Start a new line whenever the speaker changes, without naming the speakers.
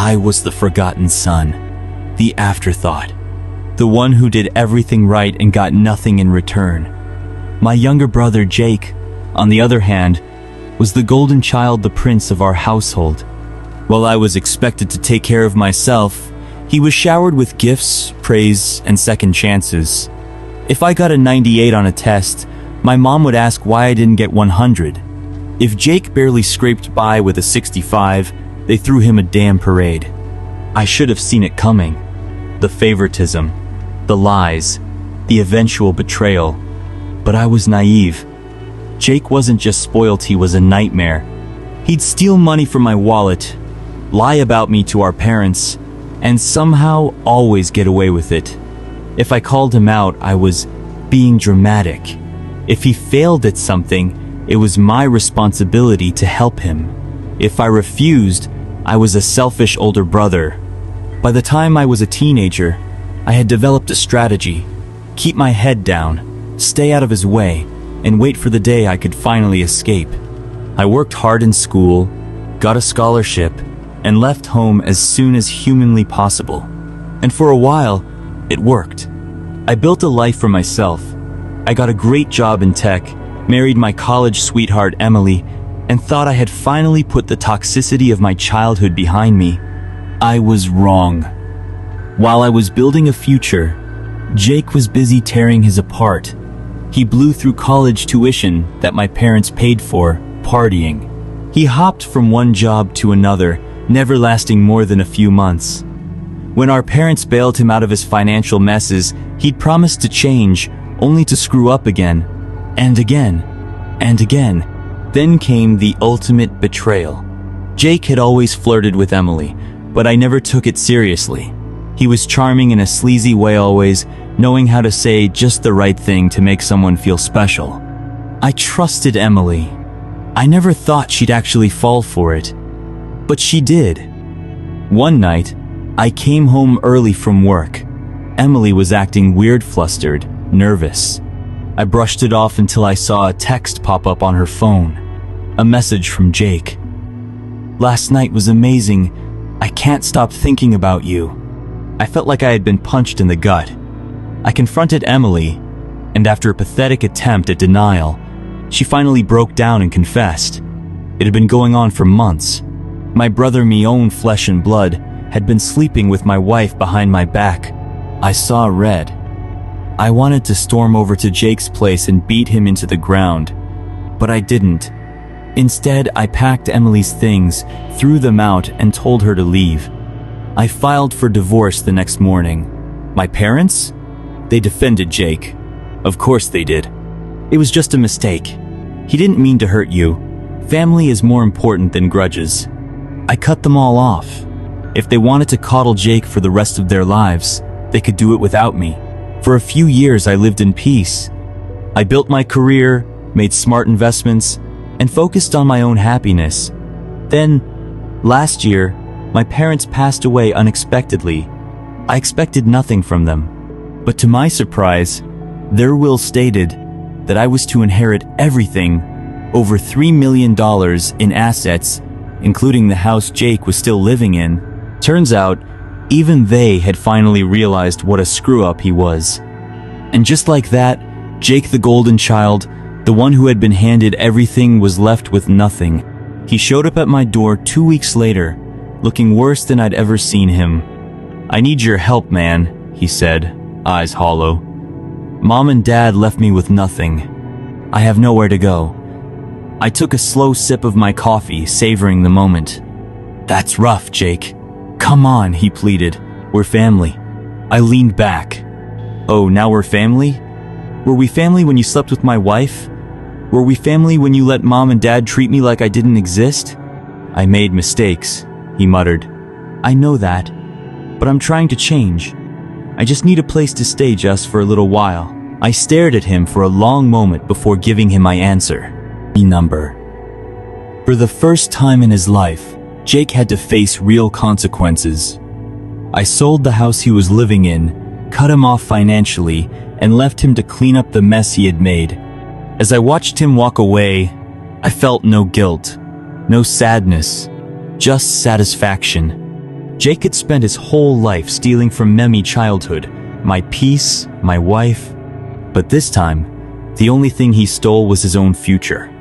I was the forgotten son, the afterthought, the one who did everything right and got nothing in return. My younger brother, Jake, on the other hand, was the golden child, the prince of our household. While I was expected to take care of myself, he was showered with gifts, praise, and second chances. If I got a 98 on a test, my mom would ask why I didn't get 100. If Jake barely scraped by with a 65, they threw him a damn parade. I should have seen it coming. The favoritism, the lies, the eventual betrayal. But I was naive. Jake wasn't just spoiled, he was a nightmare. He'd steal money from my wallet, lie about me to our parents, and somehow always get away with it. If I called him out, I was being dramatic. If he failed at something, it was my responsibility to help him. If I refused, I was a selfish older brother. By the time I was a teenager, I had developed a strategy: keep my head down, stay out of his way, and wait for the day I could finally escape. I worked hard in school, got a scholarship, and left home as soon as humanly possible. And for a while, it worked. I built a life for myself. I got a great job in tech, married my college sweetheart Emily, and thought I had finally put the toxicity of my childhood behind me. I was wrong. While I was building a future, Jake was busy tearing his apart. He blew through college tuition that my parents paid for, partying. He hopped from one job to another, never lasting more than a few months. When our parents bailed him out of his financial messes, he'd promised to change, only to screw up again, and again, and again. Then came the ultimate betrayal. Jake had always flirted with Emily, but I never took it seriously. He was charming in a sleazy way always, knowing how to say just the right thing to make someone feel special. I trusted Emily. I never thought she'd actually fall for it, but she did. One night, I came home early from work. Emily was acting weird, flustered, nervous. I brushed it off until I saw a text pop up on her phone. A message from Jake. "Last night was amazing. I can't stop thinking about you." I felt like I had been punched in the gut. I confronted Emily, and after a pathetic attempt at denial, she finally broke down and confessed. It had been going on for months. My brother, me own flesh and blood, had been sleeping with my wife behind my back. I saw red. I wanted to storm over to Jake's place and beat him into the ground, but I didn't. Instead, I packed Emily's things, threw them out, and told her to leave. I filed for divorce the next morning. My parents? They defended Jake. Of course they did. It was just a mistake. He didn't mean to hurt you. Family is more important than grudges. I cut them all off. If they wanted to coddle Jake for the rest of their lives, they could do it without me. For a few years, I lived in peace. I built my career, made smart investments, and focused on my own happiness. Then, last year, my parents passed away unexpectedly. I expected nothing from them. But to my surprise, their will stated that I was to inherit everything, over $3 million in assets, including the house Jake was still living in. Turns out, even they had finally realized what a screw-up he was. And just like that, Jake the golden child, the one who had been handed everything, was left with nothing. He showed up at my door 2 weeks later, looking worse than I'd ever seen him. "I need your help, man," he said, eyes hollow. "Mom and Dad left me with nothing. I have nowhere to go." I took a slow sip of my coffee, savoring the moment. "That's rough, Jake. Come on," he pleaded. "We're family." I leaned back. "Oh, now we're family? Were we family when you slept with my wife? Were we family when you let Mom and Dad treat me like I didn't exist?" "I made mistakes," he muttered. "I know that, but I'm trying to change. I just need a place to stay just for a little while." I stared at him for a long moment before giving him my answer. Number. For the first time in his life, Jake had to face real consequences. I sold the house he was living in, cut him off financially, and left him to clean up the mess he had made. As I watched him walk away, I felt no guilt, no sadness, just satisfaction. Jake had spent his whole life stealing from Memmy childhood, my peace, my wife. But this time, the only thing he stole was his own future.